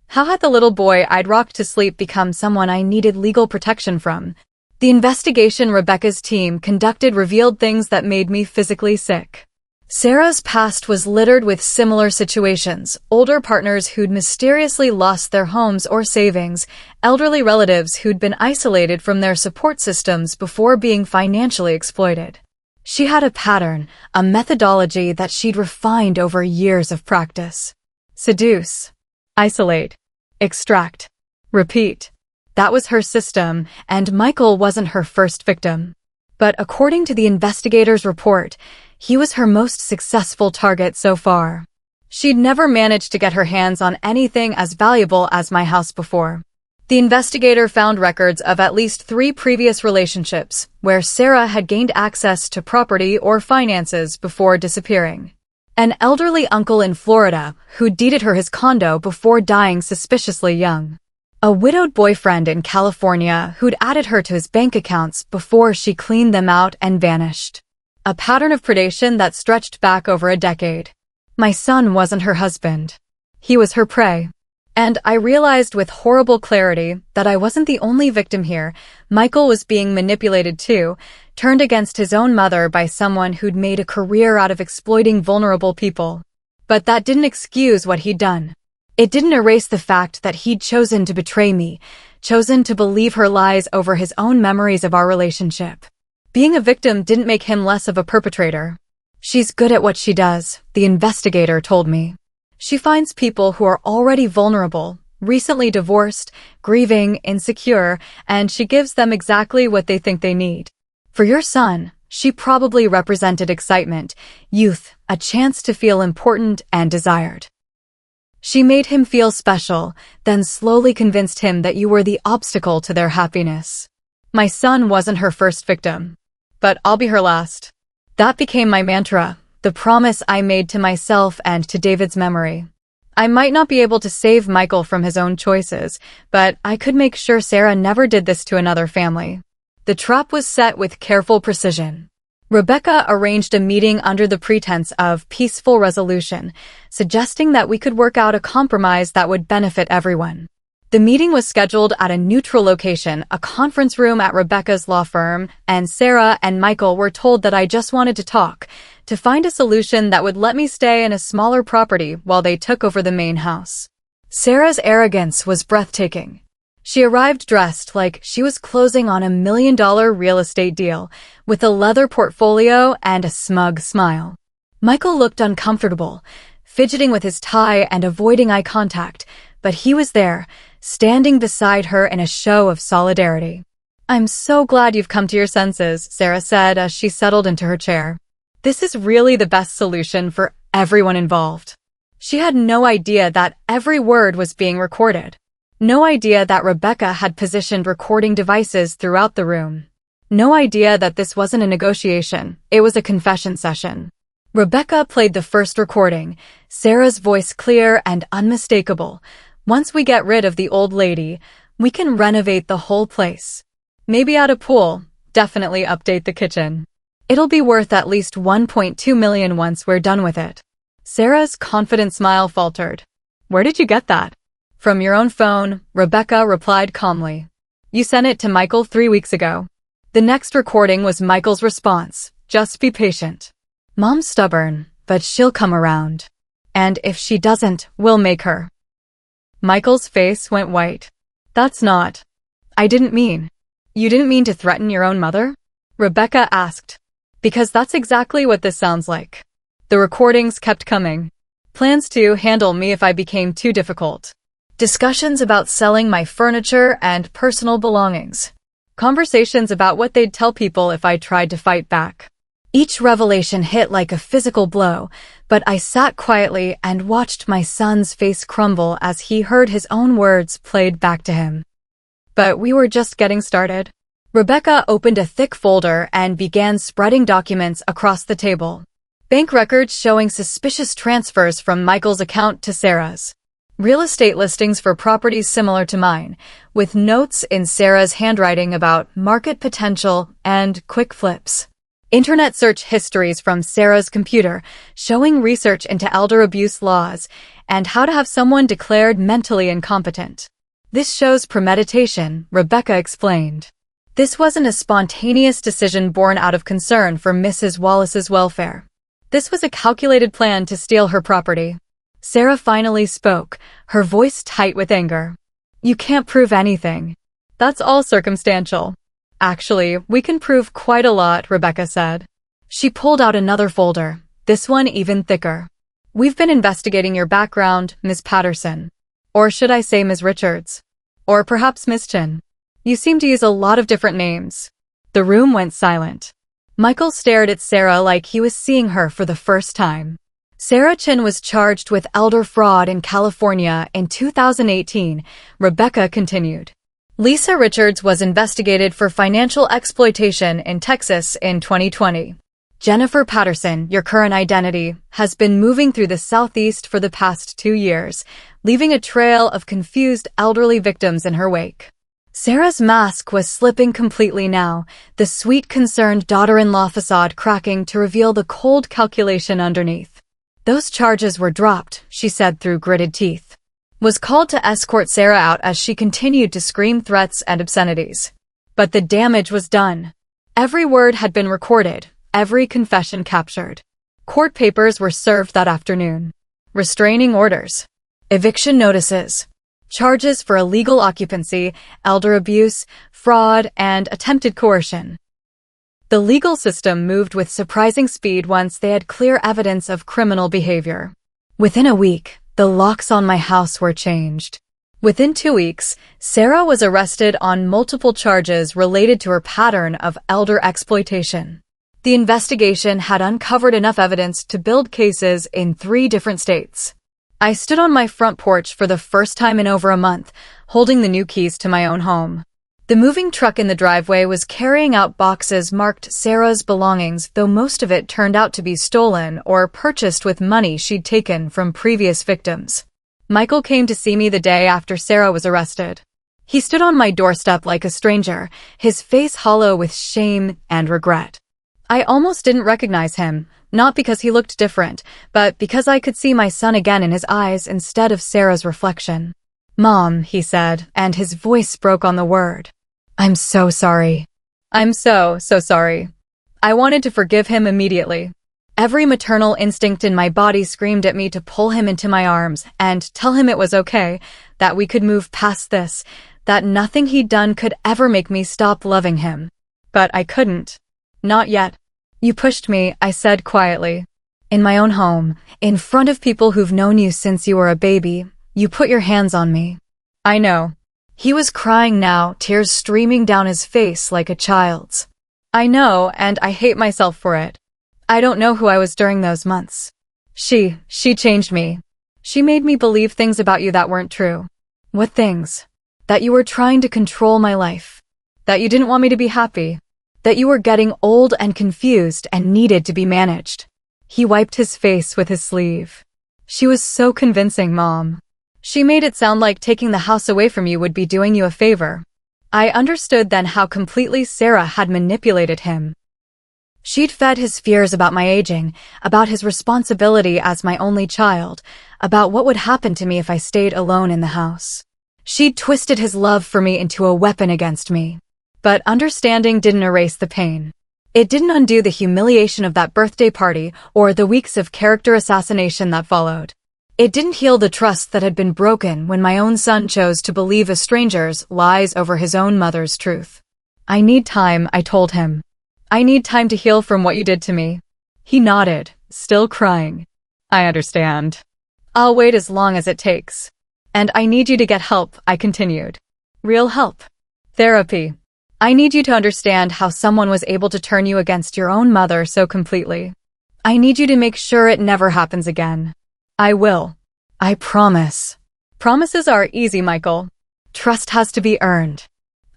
How had the little boy I'd rocked to sleep become someone I needed legal protection from? The investigation Rebecca's team conducted revealed things that made me physically sick. Sarah's past was littered with similar situations: older partners who'd mysteriously lost their homes or savings, elderly relatives who'd been isolated from their support systems before being financially exploited. She had a pattern, a methodology that she'd refined over years of practice. Seduce, isolate, extract, repeat. That was her system, and Michael wasn't her first victim. But according to the investigator's report, he was her most successful target so far. She'd never managed to get her hands on anything as valuable as my house before. The investigator found records of at least 3 previous relationships where Sarah had gained access to property or finances before disappearing. An elderly uncle in Florida who deeded her his condo before dying suspiciously young. A widowed boyfriend in California who'd added her to his bank accounts before she cleaned them out and vanished. A pattern of predation that stretched back over a decade. My son wasn't her husband. He was her prey. And I realized with horrible clarity that I wasn't the only victim here. Michael was being manipulated too, turned against his own mother by someone who'd made a career out of exploiting vulnerable people. But that didn't excuse what he'd done. It didn't erase the fact that he'd chosen to betray me, chosen to believe her lies over his own memories of our relationship. Being a victim didn't make him less of a perpetrator. She's good at what she does, the investigator told me. She finds people who are already vulnerable, recently divorced, grieving, insecure, and she gives them exactly what they think they need. For your son, she probably represented excitement, youth, a chance to feel important and desired. She made him feel special, then slowly convinced him that you were the obstacle to their happiness. My son wasn't her first victim. But I'll be her last. That became my mantra, the promise I made to myself and to David's memory. I might not be able to save Michael from his own choices, but I could make sure Sarah never did this to another family. The trap was set with careful precision. Rebecca arranged a meeting under the pretense of peaceful resolution, suggesting that we could work out a compromise that would benefit everyone. The meeting was scheduled at a neutral location, a conference room at Rebecca's law firm, and Sarah and Michael were told that I just wanted to talk, to find a solution that would let me stay in a smaller property while they took over the main house. Sarah's arrogance was breathtaking. She arrived dressed like she was closing on $1 million real estate deal, with a leather portfolio and a smug smile. Michael looked uncomfortable, fidgeting with his tie and avoiding eye contact, but he was there, standing beside her in a show of solidarity. I'm so glad you've come to your senses, Sarah said as she settled into her chair. This is really the best solution for everyone involved. She had no idea that every word was being recorded. No idea that Rebecca had positioned recording devices throughout the room. No idea that this wasn't a negotiation, it was a confession session. Rebecca played the first recording, Sarah's voice clear and unmistakable. Once we get rid of the old lady, we can renovate the whole place. Maybe add a pool, definitely update the kitchen. It'll be worth at least $1.2 million once we're done with it. Sarah's confident smile faltered. Where did you get that? From your own phone, Rebecca replied calmly. You sent it to Michael 3 weeks ago. The next recording was Michael's response. Just be patient. Mom's stubborn, but she'll come around. And if she doesn't, we'll make her. Michael's face went white. That's not. I didn't mean. You didn't mean to threaten your own mother? Rebecca asked. Because that's exactly what this sounds like. The recordings kept coming. Plans to handle me if I became too difficult. Discussions about selling my furniture and personal belongings. Conversations about what they'd tell people if I tried to fight back. Each revelation hit like a physical blow, but I sat quietly and watched my son's face crumble as he heard his own words played back to him. But we were just getting started. Rebecca opened a thick folder and began spreading documents across the table. Bank records showing suspicious transfers from Michael's account to Sarah's. Real estate listings for properties similar to mine, with notes in Sarah's handwriting about market potential and quick flips. Internet search histories from Sarah's computer showing research into elder abuse laws and how to have someone declared mentally incompetent. This shows premeditation, Rebecca explained. This wasn't a spontaneous decision born out of concern for Mrs. Wallace's welfare. This was a calculated plan to steal her property. Sarah finally spoke, her voice tight with anger. You can't prove anything. That's all circumstantial. Actually, we can prove quite a lot, Rebecca said. She pulled out another folder, this one even thicker. We've been investigating your background, Ms. Patterson. Or should I say Ms. Richards? Or perhaps Ms. Chin. You seem to use a lot of different names. The room went silent. Michael stared at Sarah like he was seeing her for the first time. Sarah Chin was charged with elder fraud in California in 2018, Rebecca continued. Lisa Richards was investigated for financial exploitation in Texas in 2020. Jennifer Patterson, your current identity, has been moving through the Southeast for the past 2 years, leaving a trail of confused elderly victims in her wake. Sarah's mask was slipping completely now, the sweet concerned daughter-in-law facade cracking to reveal the cold calculation underneath. Those charges were dropped, she said through gritted teeth. Was called to escort Sarah out as she continued to scream threats and obscenities. But the damage was done. Every word had been recorded, every confession captured. Court papers were served that afternoon. Restraining orders. Eviction notices. Charges for illegal occupancy, elder abuse, fraud, and attempted coercion. The legal system moved with surprising speed once they had clear evidence of criminal behavior. Within a week, the locks on my house were changed. Within 2 weeks, Sarah was arrested on multiple charges related to her pattern of elder exploitation. The investigation had uncovered enough evidence to build cases in 3 different states. I stood on my front porch for the first time in over a month, holding the new keys to my own home. The moving truck in the driveway was carrying out boxes marked Sarah's belongings, though most of it turned out to be stolen or purchased with money she'd taken from previous victims. Michael came to see me the day after Sarah was arrested. He stood on my doorstep like a stranger, his face hollow with shame and regret. I almost didn't recognize him, not because he looked different, but because I could see my son again in his eyes instead of Sarah's reflection. Mom, he said, and his voice broke on the word. I'm so sorry. I'm so sorry. I wanted to forgive him immediately. Every maternal instinct in my body screamed at me to pull him into my arms and tell him it was okay, that we could move past this, that nothing he'd done could ever make me stop loving him. But I couldn't. Not yet. You pushed me, I said quietly. In my own home, in front of people who've known you since you were a baby, you put your hands on me. I know. He was crying now, tears streaming down his face like a child's. I know, and I hate myself for it. I don't know who I was during those months. She changed me. She made me believe things about you that weren't true. What things? That you were trying to control my life. That you didn't want me to be happy. That you were getting old and confused and needed to be managed. He wiped his face with his sleeve. She was so convincing, Mom. She made it sound like taking the house away from you would be doing you a favor. I understood then how completely Sarah had manipulated him. She'd fed his fears about my aging, about his responsibility as my only child, about what would happen to me if I stayed alone in the house. She'd twisted his love for me into a weapon against me. But understanding didn't erase the pain. It didn't undo the humiliation of that birthday party or the weeks of character assassination that followed. It didn't heal the trust that had been broken when my own son chose to believe a stranger's lies over his own mother's truth. I need time, I told him. I need time to heal from what you did to me. He nodded, still crying. I understand. I'll wait as long as it takes. And I need you to get help, I continued. Real help. Therapy. I need you to understand how someone was able to turn you against your own mother so completely. I need you to make sure it never happens again. I will. I promise. Promises are easy, Michael. Trust has to be earned.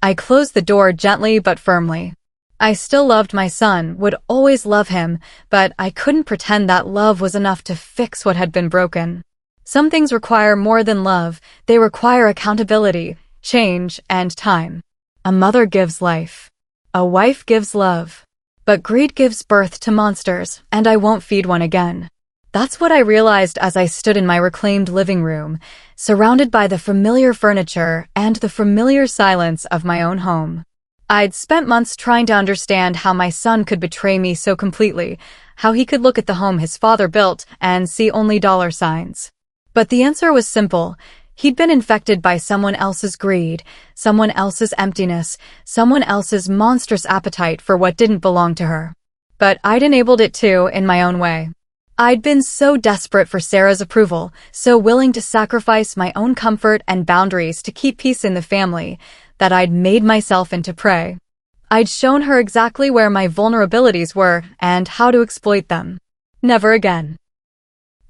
I closed the door gently but firmly. I still loved my son, would always love him, but I couldn't pretend that love was enough to fix what had been broken. Some things require more than love. They require accountability, change, and time. A mother gives life. A wife gives love. But greed gives birth to monsters, and I won't feed one again. That's what I realized as I stood in my reclaimed living room, surrounded by the familiar furniture and the familiar silence of my own home. I'd spent months trying to understand how my son could betray me so completely, how he could look at the home his father built and see only dollar signs. But the answer was simple. He'd been infected by someone else's greed, someone else's emptiness, someone else's monstrous appetite for what didn't belong to her. But I'd enabled it too, in my own way. I'd been so desperate for Sarah's approval, so willing to sacrifice my own comfort and boundaries to keep peace in the family, that I'd made myself into prey. I'd shown her exactly where my vulnerabilities were and how to exploit them. Never again.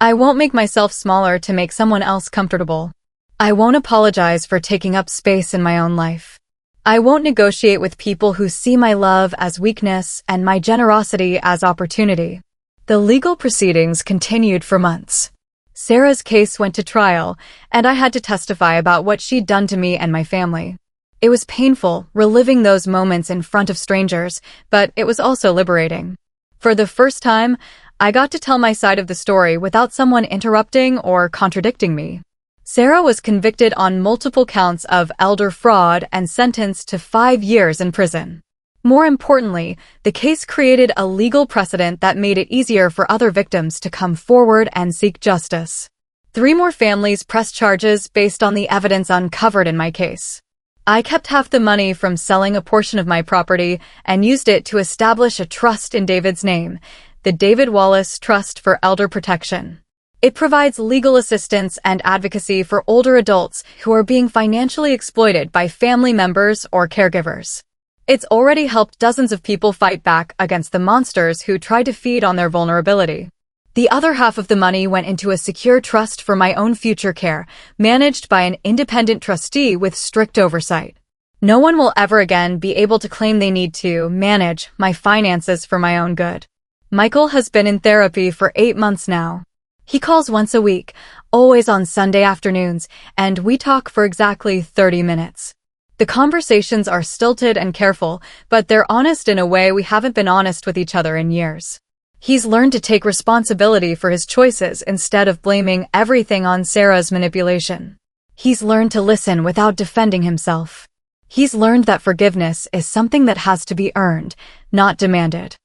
I won't make myself smaller to make someone else comfortable. I won't apologize for taking up space in my own life. I won't negotiate with people who see my love as weakness and my generosity as opportunity. The legal proceedings continued for months. Sarah's case went to trial, and I had to testify about what she'd done to me and my family. It was painful, reliving those moments in front of strangers, but it was also liberating. For the first time, I got to tell my side of the story without someone interrupting or contradicting me. Sarah was convicted on multiple counts of elder fraud and sentenced to 5 years in prison. More importantly, the case created a legal precedent that made it easier for other victims to come forward and seek justice. 3 more families pressed charges based on the evidence uncovered in my case. I kept half the money from selling a portion of my property and used it to establish a trust in David's name, the David Wallace Trust for Elder Protection. It provides legal assistance and advocacy for older adults who are being financially exploited by family members or caregivers. It's already helped dozens of people fight back against the monsters who try to feed on their vulnerability. The other half of the money went into a secure trust for my own future care, managed by an independent trustee with strict oversight. No one will ever again be able to claim they need to manage my finances for my own good. Michael has been in therapy for 8 months now. He calls once a week, always on Sunday afternoons, and we talk for exactly 30 minutes. The conversations are stilted and careful, but they're honest in a way we haven't been honest with each other in years. He's learned to take responsibility for his choices instead of blaming everything on Sarah's manipulation. He's learned to listen without defending himself. He's learned that forgiveness is something that has to be earned, not demanded.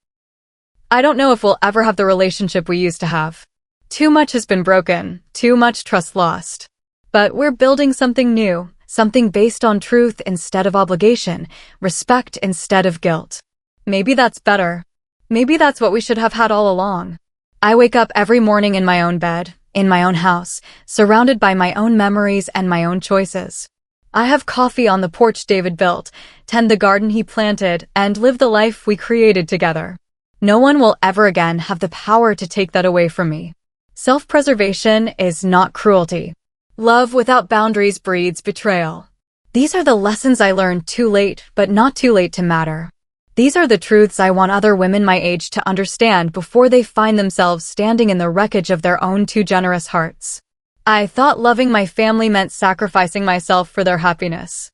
I don't know if we'll ever have the relationship we used to have. Too much has been broken, too much trust lost. But we're building something new. Something based on truth instead of obligation, respect instead of guilt. Maybe that's better. Maybe that's what we should have had all along. I wake up every morning in my own bed, in my own house, surrounded by my own memories and my own choices. I have coffee on the porch David built, tend the garden he planted, and live the life we created together. No one will ever again have the power to take that away from me. Self-preservation is not cruelty. Love without boundaries breeds betrayal. These are the lessons I learned too late, but not too late to matter. These are the truths I want other women my age to understand before they find themselves standing in the wreckage of their own too generous hearts. I thought loving my family meant sacrificing myself for their happiness.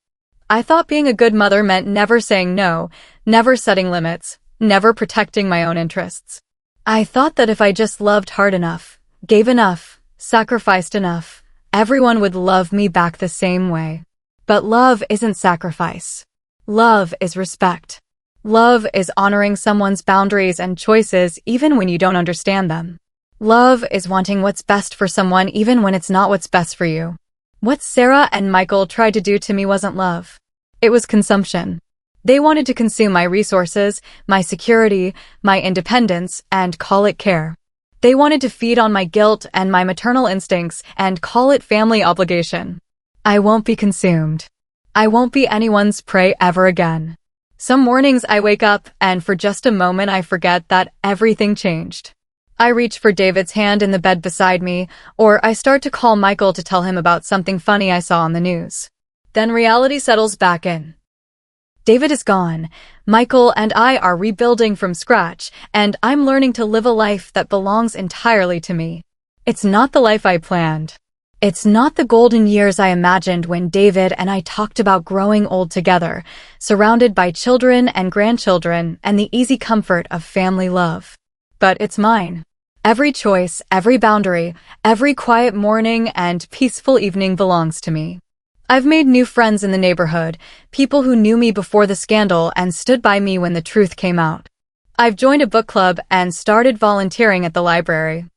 I thought being a good mother meant never saying no, never setting limits, never protecting my own interests. I thought that if I just loved hard enough, gave enough, sacrificed enough, everyone would love me back the same way. But love isn't sacrifice. Love is respect. Love is honoring someone's boundaries and choices even when you don't understand them. Love is wanting what's best for someone even when it's not what's best for you. What Sarah and Michael tried to do to me wasn't love. It was consumption. They wanted to consume my resources, my security, my independence, and call it care. They wanted to feed on my guilt and my maternal instincts and call it family obligation. I won't be consumed. I won't be anyone's prey ever again. Some mornings I wake up and for just a moment I forget that everything changed. I reach for David's hand in the bed beside me, or I start to call Michael to tell him about something funny I saw on the news. Then reality settles back in. David is gone. Michael and I are rebuilding from scratch, and I'm learning to live a life that belongs entirely to me. It's not the life I planned. It's not the golden years I imagined when David and I talked about growing old together, surrounded by children and grandchildren and the easy comfort of family love. But it's mine. Every choice, every boundary, every quiet morning and peaceful evening belongs to me. I've made new friends in the neighborhood, people who knew me before the scandal and stood by me when the truth came out. I've joined a book club and started volunteering at the library.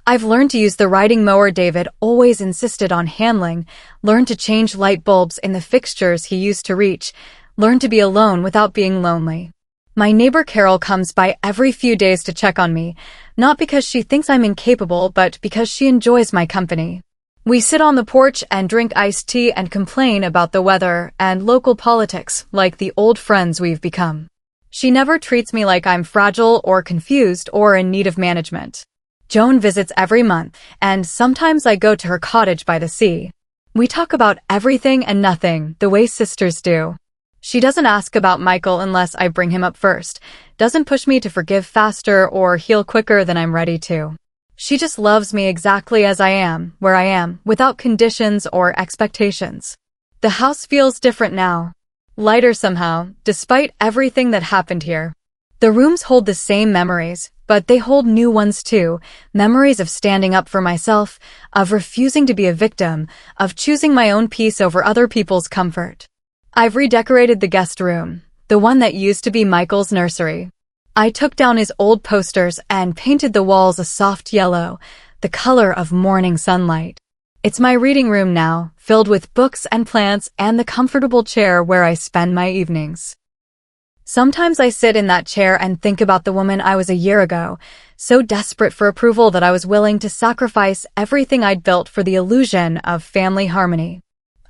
I've learned to use the riding mower David always insisted on handling, learned to change light bulbs in the fixtures he used to reach, learned to be alone without being lonely. My neighbor Carol comes by every few days to check on me, not because she thinks I'm incapable, but because she enjoys my company. We sit on the porch and drink iced tea and complain about the weather and local politics like the old friends we've become. She never treats me like I'm fragile or confused or in need of management. Joan visits every month, and sometimes I go to her cottage by the sea. We talk about everything and nothing, the way sisters do. She doesn't ask about Michael unless I bring him up first, doesn't push me to forgive faster or heal quicker than I'm ready to. She just loves me exactly as I am, where I am, without conditions or expectations. The house feels different now. Lighter somehow, despite everything that happened here. The rooms hold the same memories, but they hold new ones too, memories of standing up for myself, of refusing to be a victim, of choosing my own peace over other people's comfort. I've redecorated the guest room, the one that used to be Michael's nursery. I took down his old posters and painted the walls a soft yellow, the color of morning sunlight. It's my reading room now, filled with books and plants and the comfortable chair where I spend my evenings. Sometimes I sit in that chair and think about the woman I was a year ago, so desperate for approval that I was willing to sacrifice everything I'd built for the illusion of family harmony.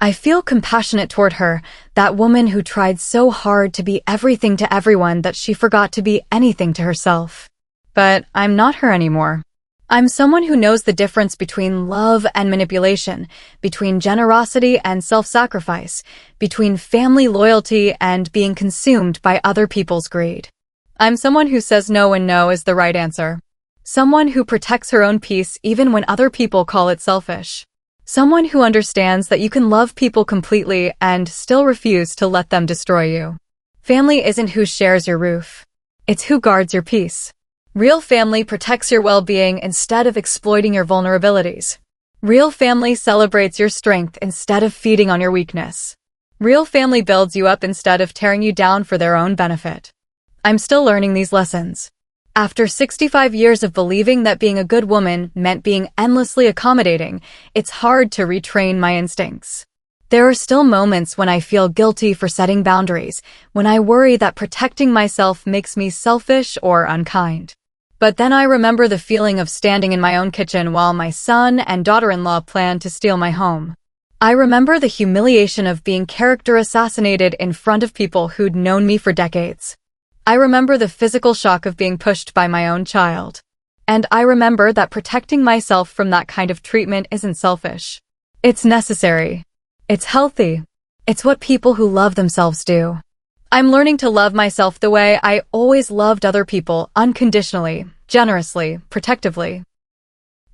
I feel compassionate toward her, that woman who tried so hard to be everything to everyone that she forgot to be anything to herself. But I'm not her anymore. I'm someone who knows the difference between love and manipulation, between generosity and self-sacrifice, between family loyalty and being consumed by other people's greed. I'm someone who says no when no is the right answer. Someone who protects her own peace even when other people call it selfish. Someone who understands that you can love people completely and still refuse to let them destroy you. Family isn't who shares your roof. It's who guards your peace. Real family protects your well-being instead of exploiting your vulnerabilities. Real family celebrates your strength instead of feeding on your weakness. Real family builds you up instead of tearing you down for their own benefit. I'm still learning these lessons. After 65 years of believing that being a good woman meant being endlessly accommodating, it's hard to retrain my instincts. There are still moments when I feel guilty for setting boundaries, when I worry that protecting myself makes me selfish or unkind. But then I remember the feeling of standing in my own kitchen while my son and daughter-in-law planned to steal my home. I remember the humiliation of being character assassinated in front of people who'd known me for decades. I remember the physical shock of being pushed by my own child. And I remember that protecting myself from that kind of treatment isn't selfish. It's necessary. It's healthy. It's what people who love themselves do. I'm learning to love myself the way I always loved other people, unconditionally, generously, protectively.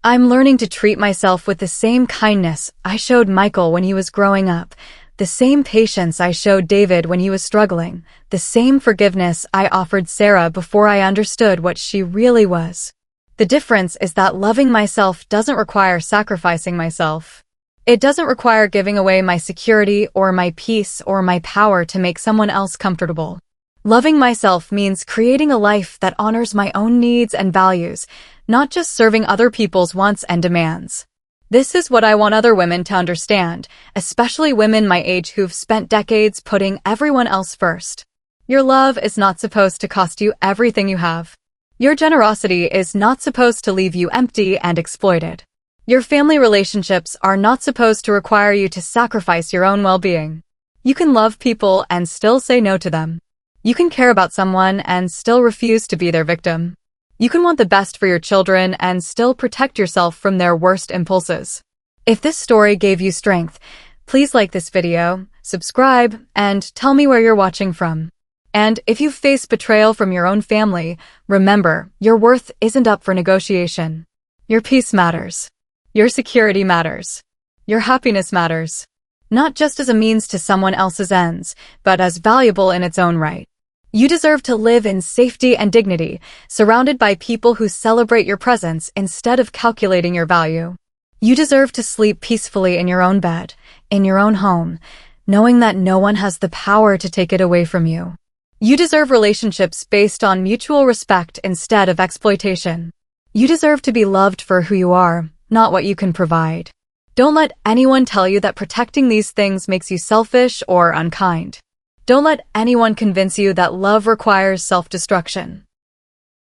I'm learning to treat myself with the same kindness I showed Michael when he was growing up, the same patience I showed David when he was struggling, the same forgiveness I offered Sarah before I understood what she really was. The difference is that loving myself doesn't require sacrificing myself. It doesn't require giving away my security or my peace or my power to make someone else comfortable. Loving myself means creating a life that honors my own needs and values, not just serving other people's wants and demands. This is what I want other women to understand, especially women my age who've spent decades putting everyone else first. Your love is not supposed to cost you everything you have. Your generosity is not supposed to leave you empty and exploited. Your family relationships are not supposed to require you to sacrifice your own well-being. You can love people and still say no to them. You can care about someone and still refuse to be their victim. You can want the best for your children and still protect yourself from their worst impulses. If this story gave you strength, please like this video, subscribe, and tell me where you're watching from. And if you face betrayal from your own family, remember, your worth isn't up for negotiation. Your peace matters. Your security matters. Your happiness matters. Not just as a means to someone else's ends, but as valuable in its own right. You deserve to live in safety and dignity, surrounded by people who celebrate your presence instead of calculating your value. You deserve to sleep peacefully in your own bed, in your own home, knowing that no one has the power to take it away from you. You deserve relationships based on mutual respect instead of exploitation. You deserve to be loved for who you are, not what you can provide. Don't let anyone tell you that protecting these things makes you selfish or unkind. Don't let anyone convince you that love requires self-destruction.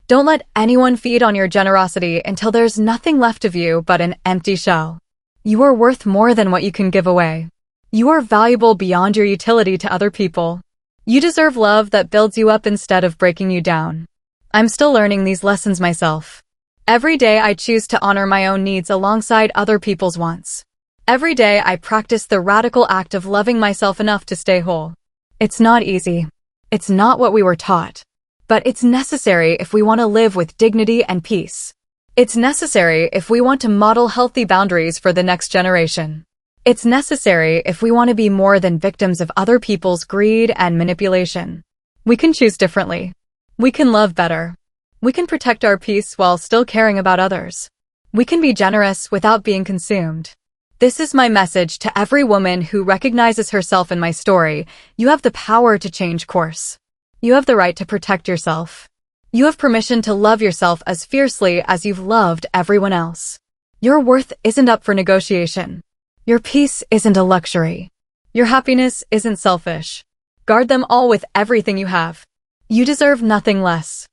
Don't let anyone feed on your generosity until there's nothing left of you but an empty shell. You are worth more than what you can give away. You are valuable beyond your utility to other people. You deserve love that builds you up instead of breaking you down. I'm still learning these lessons myself. Every day I choose to honor my own needs alongside other people's wants. Every day I practice the radical act of loving myself enough to stay whole. It's not easy. It's not what we were taught. But it's necessary if we want to live with dignity and peace. It's necessary if we want to model healthy boundaries for the next generation. It's necessary if we want to be more than victims of other people's greed and manipulation. We can choose differently. We can love better. We can protect our peace while still caring about others. We can be generous without being consumed. This is my message to every woman who recognizes herself in my story. You have the power to change course. You have the right to protect yourself. You have permission to love yourself as fiercely as you've loved everyone else. Your worth isn't up for negotiation. Your peace isn't a luxury. Your happiness isn't selfish. Guard them all with everything you have. You deserve nothing less.